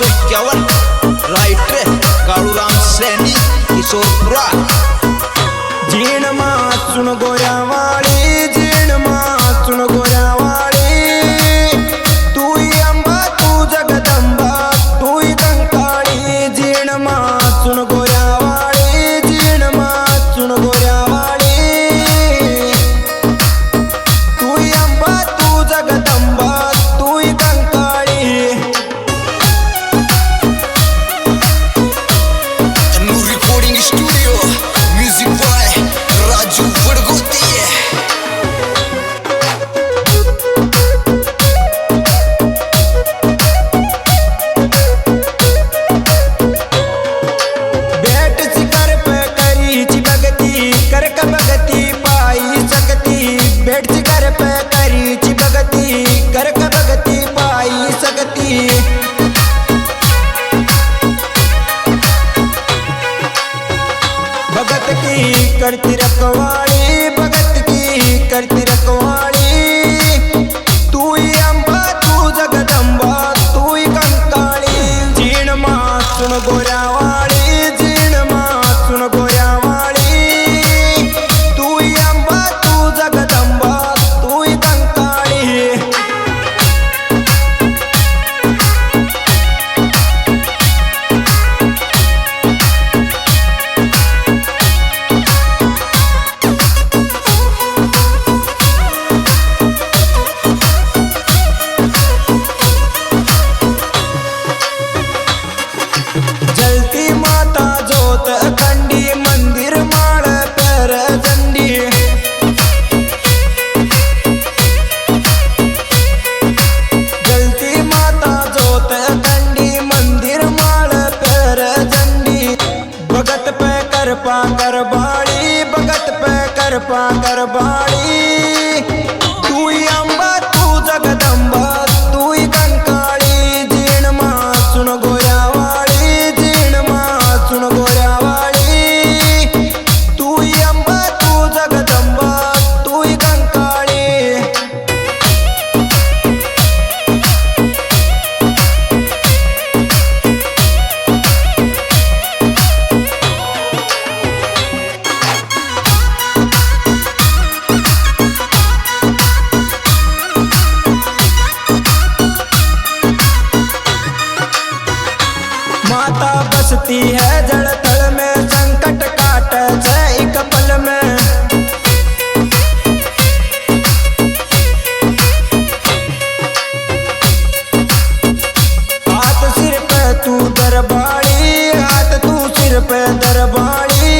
1951 writer Kaluram Saini Kishorpura. जीण माचुन गोऱ्यावाडी, जीण माचुन गोऱ्यावाडी, तूई अंबा तू जगदंबा तूई कंकाळी। जीण माचुन गोऱ्यावाडी, जीण माचुन गोऱ्यावाडी, तूई अंबा तू जगदंबा तूई Kankali. New recording studio music by Raju Wadgoti. भेट शिकर पे करीची भगती, करक भगती पाई सकती। भेट शिकर पे करीची भगती, करक भगती पाई सकती। भगत की करती रखवाली, भगत की करती रखवाली, तूई अंबा तू जगदंबा तूई कंकाळी। जीण माचुन गोऱ्यावाडी, जीण माचुन गोऱ्यावाडी, तूई अंबा तू जगदंबा तूई कंकाळी। जलती माता जोत अखंडी, मंदिर माळ पर झंडी। जलती माता जोत अखंडी, मंदिर माळ पर झंडी। भगत पे करपा करबाड़ी, भगत पे करपा करबाड़ी, तूई अंबा तू जगदंबा तूई कंकाळी। जीण माचुन गोऱ्यावाडी, जीण माचुन गोऱ्यावाडी, तूई अंबा तू जगदंबा तूई कंकाळी। माता बसती है जड़ तल में, संकट काट है एक पल में। हाथ सिर पे तू दरबारी, हाथ तू सिर पे दरबारी,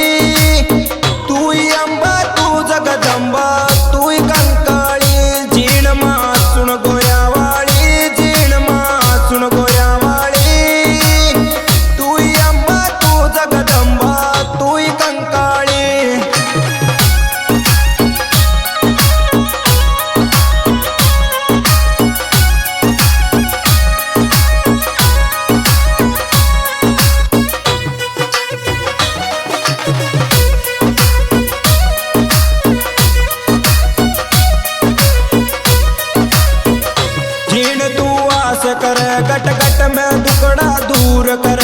तूई अंबा तू जगदंबा तूई कंकाळी। जीण माचुन गोऱ्यावाडी, जीण माचुन गोऱ्यावाडी, तूई अंबा तू जगदंबा तूई कंकाळी। जीण तू आस कर गट गट में दुखड़ा दूर कर,